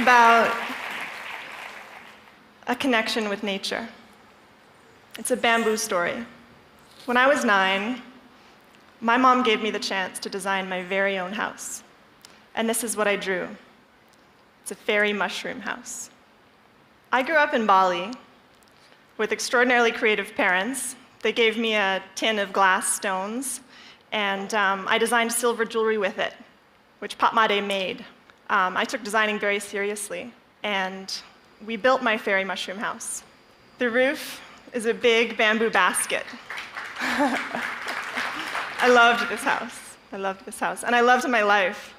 about a connection with nature. It's a bamboo story. When I was 9, my mom gave me the chance to design my very own house. And this is what I drew. It's a fairy mushroom house. I grew up in Bali with extraordinarily creative parents. They gave me a tin of glass stones, and I designed silver jewelry with it, which Patmade made. I took designing very seriously, and we built my fairy mushroom house. The roof is a big bamboo basket. I loved this house. I loved this house, and I loved my life.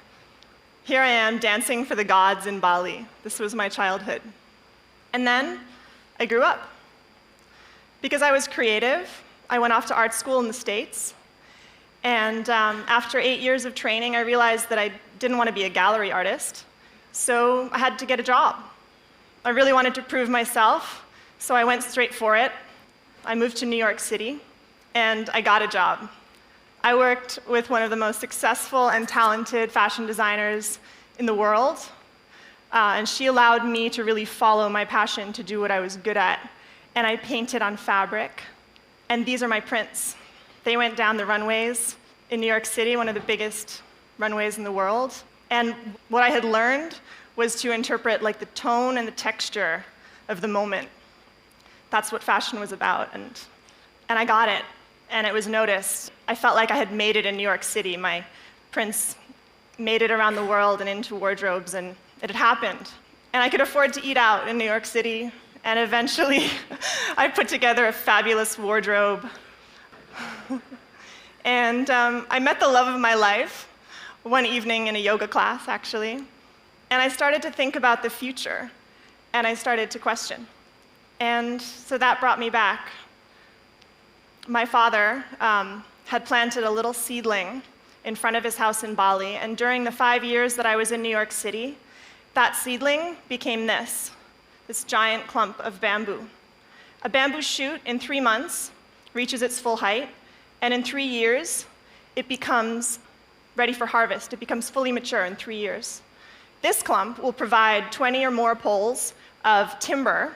Here I am dancing for the gods in Bali. This was my childhood. And then I grew up. Because I was creative, I went off to art school in the States. And after 8 years of training, I realized that I didn't want to be a gallery artist, so I had to get a job. I really wanted to prove myself, so I went straight for it. I moved to New York City, and I got a job. I worked with one of the most successful and talented fashion designers in the world, and she allowed me to really follow my passion to do what I was good at. And I painted on fabric, and these are my prints. They went down the runways in New York City, one of the biggest runways in the world. And what I had learned was to interpret like the tone and the texture of the moment. That's what fashion was about, and I got it, and it was noticed. I felt like I had made it in New York City. My prints made it around the world and into wardrobes, and it had happened. And I could afford to eat out in New York City, and eventually I put together a fabulous wardrobe. And I met the love of my life one evening in a yoga class, actually. And I started to think about the future, and I started to question. And so that brought me back. My father had planted a little seedling in front of his house in Bali, and during the 5 years that I was in New York City, that seedling became this giant clump of bamboo. A bamboo shoot in 3 months reaches its full height, and in 3 years, it becomes ready for harvest. It becomes fully mature in 3 years. This clump will provide 20 or more poles of timber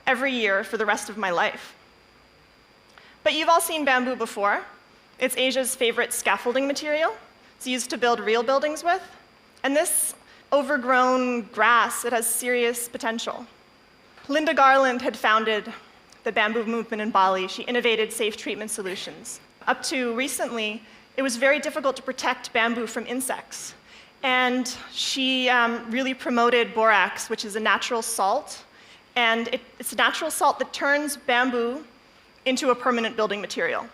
every year for the rest of my life. But you've all seen bamboo before. It's Asia's favorite scaffolding material. It's used to build real buildings with. And this overgrown grass, it has serious potential. Linda Garland had founded the bamboo movement in Bali. She innovated safe treatment solutions. Up to recently, it was very difficult to protect bamboo from insects. And she really promoted borax, which is a natural salt. And it's a natural salt that turns bamboo into a permanent building material.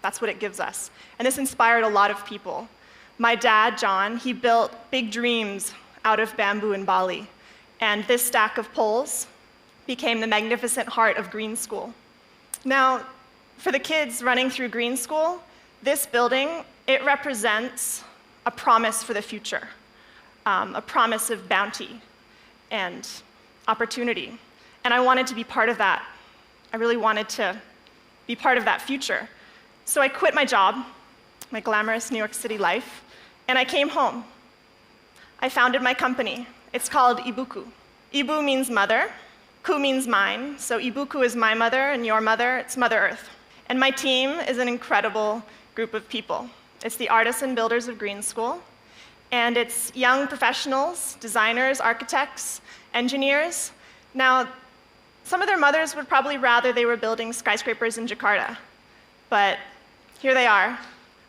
That's what it gives us. And this inspired a lot of people. My dad, John, he built big dreams out of bamboo in Bali. And this stack of poles became the magnificent heart of Green School. Now, for the kids running through Green School, this building, it represents a promise for the future, a promise of bounty and opportunity. And I wanted to be part of that. I really wanted to be part of that future. So I quit my job, my glamorous New York City life, and I came home. I founded my company. It's called Ibuku. Ibu means mother, Ku means mine, so Ibuku is my mother and your mother, it's Mother Earth. And my team is an incredible group of people. It's the artists and builders of Green School, and it's young professionals, designers, architects, engineers. Now, some of their mothers would probably rather they were building skyscrapers in Jakarta, but here they are,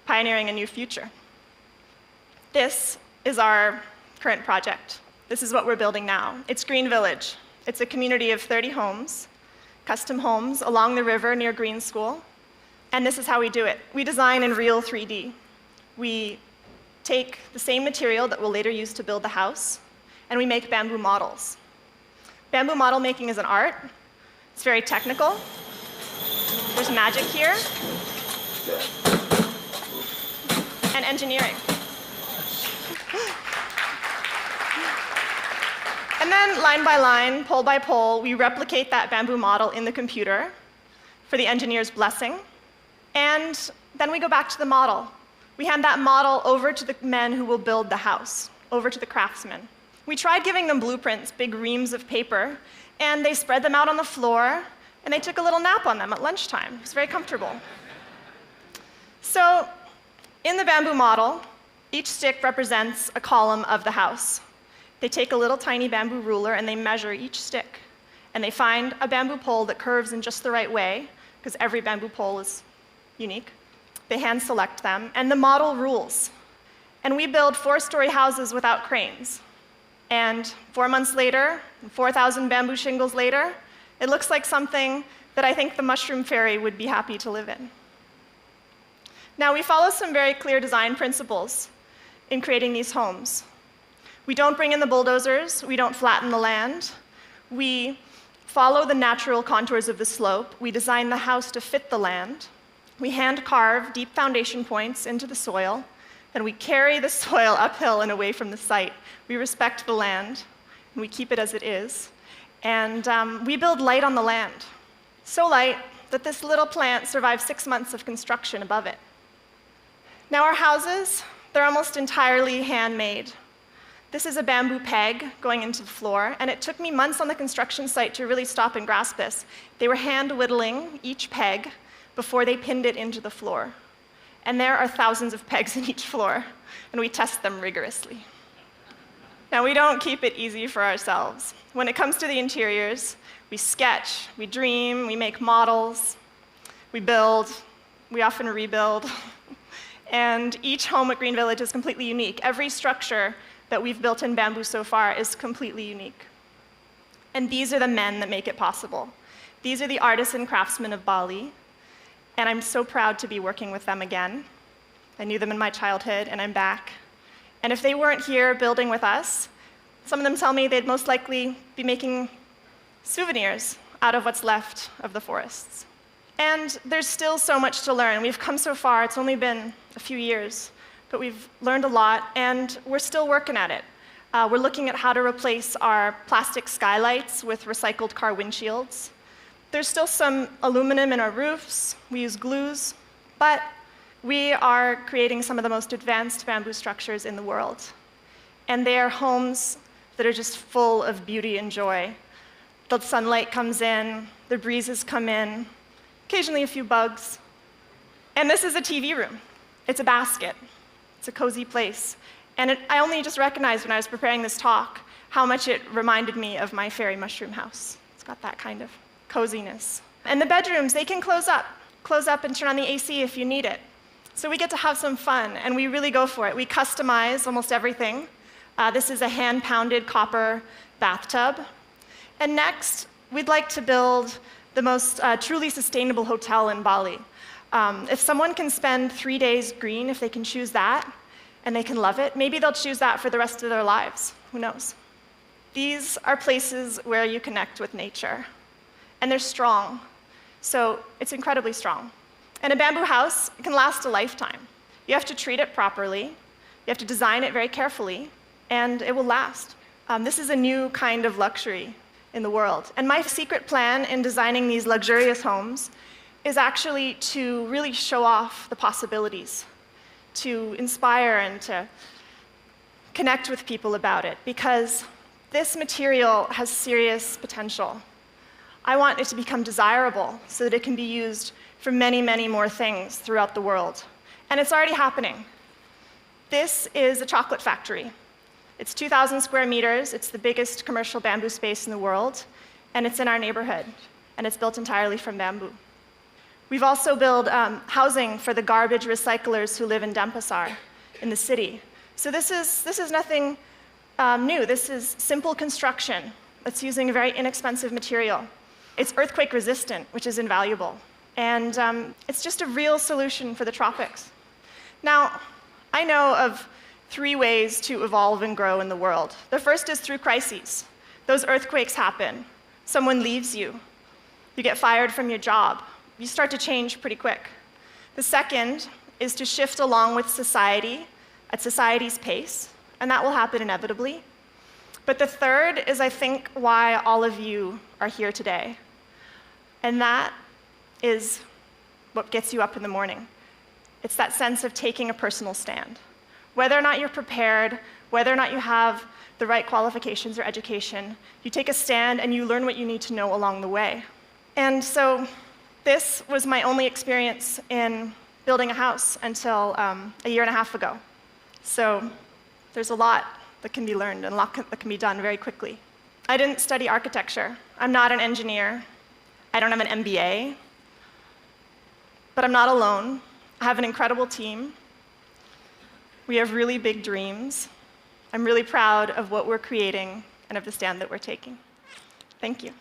pioneering a new future. This is our current project. This is what we're building now. It's Green Village. It's a community of 30 homes, custom homes along the river near Green School. And this is how we do it. We design in real 3D. We take the same material that we'll later use to build the house, and we make bamboo models. Bamboo model making is an art. It's very technical. There's magic here. And engineering. And then line by line, pole by pole, we replicate that bamboo model in the computer for the engineer's blessing. And then we go back to the model. We hand that model over to the men who will build the house, over to the craftsmen. We tried giving them blueprints, big reams of paper, and they spread them out on the floor, and they took a little nap on them at lunchtime. It was very comfortable. So, in the bamboo model, each stick represents a column of the house. They take a little tiny bamboo ruler and they measure each stick. And they find a bamboo pole that curves in just the right way, because every bamboo pole is unique. They hand select them, and the model rules. And we build 4-story houses without cranes. And 4 months later, 4,000 bamboo shingles later, it looks like something that I think the mushroom fairy would be happy to live in. Now, we follow some very clear design principles in creating these homes. We don't bring in the bulldozers, we don't flatten the land. We follow the natural contours of the slope. We design the house to fit the land. We hand carve deep foundation points into the soil, and we carry the soil uphill and away from the site. We respect the land, and we keep it as it is. And we build light on the land, so light that this little plant survived 6 months of construction above it. Now, our houses, they're almost entirely handmade. This is a bamboo peg going into the floor, and it took me months on the construction site to really stop and grasp this. They were hand whittling each peg before they pinned it into the floor. And there are thousands of pegs in each floor, and we test them rigorously. Now, we don't keep it easy for ourselves. When it comes to the interiors, we sketch, we dream, we make models, we build, we often rebuild. And each home at Green Village is completely unique. Every structure that we've built in bamboo so far is completely unique. And these are the men that make it possible. These are the artists and craftsmen of Bali, and I'm so proud to be working with them again. I knew them in my childhood, and I'm back. And if they weren't here building with us, some of them tell me they'd most likely be making souvenirs out of what's left of the forests. And there's still so much to learn. We've come so far. It's only been a few years, but we've learned a lot, and we're still working at it. We're looking at how to replace our plastic skylights with recycled car windshields. There's still some aluminum in our roofs. We use glues, but we are creating some of the most advanced bamboo structures in the world. And they are homes that are just full of beauty and joy. The sunlight comes in, the breezes come in, occasionally a few bugs. And this is a TV room. It's a basket. It's a cozy place. And I only just recognized when I was preparing this talk how much it reminded me of my fairy mushroom house. It's got that kind of coziness. And the bedrooms, they can close up and turn on the AC if you need it. So we get to have some fun, and we really go for it. We customize almost everything. This is a hand-pounded copper bathtub. And next, we'd like to build the most truly sustainable hotel in Bali. If someone can spend 3 days green, if they can choose that, and they can love it, maybe they'll choose that for the rest of their lives. Who knows? These are places where you connect with nature. And they're strong. So it's incredibly strong. And a bamboo house can last a lifetime. You have to treat it properly. You have to design it very carefully, and it will last. This is a new kind of luxury in the world. And my secret plan in designing these luxurious homes is actually to really show off the possibilities, to inspire and to connect with people about it, because this material has serious potential. I want it to become desirable so that it can be used for many, many more things throughout the world. And it's already happening. This is a chocolate factory. It's 2,000 square meters. It's the biggest commercial bamboo space in the world, and it's in our neighborhood, and it's built entirely from bamboo. We've also built housing for the garbage recyclers who live in Denpasar, in the city. So this is nothing new. This is simple construction that's using a very inexpensive material. It's earthquake resistant, which is invaluable. And it's just a real solution for the tropics. Now, I know of 3 ways to evolve and grow in the world. The first is through crises. Those earthquakes happen. Someone leaves you. You get fired from your job. You start to change pretty quick. The second is to shift along with society at society's pace, and that will happen inevitably. But the third is, I think, why all of you are here today. And that is what gets you up in the morning. It's that sense of taking a personal stand. Whether or not you're prepared, Whether or not you have the right qualifications or education, you take a stand and you learn what you need to know along the way. And so this was my only experience in building a house until a year and a half ago. So there's a lot that can be learned and a lot that can be done very quickly. I didn't study architecture. I'm not an engineer. I don't have an MBA. But I'm not alone. I have an incredible team. We have really big dreams. I'm really proud of what we're creating and of the stand that we're taking. Thank you.